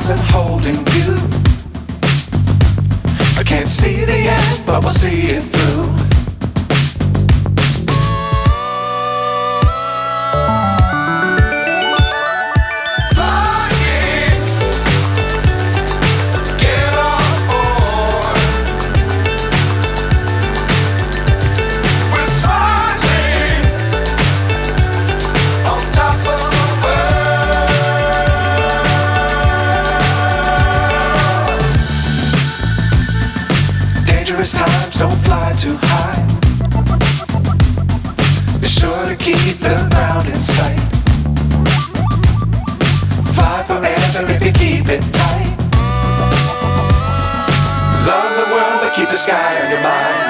stars and holding you. I can't see the end, but we'll see it through. Times don't fly too high. Be sure to keep the ground in sight. Fly forever if you keep it tight. Love the world but keep the sky on your mind.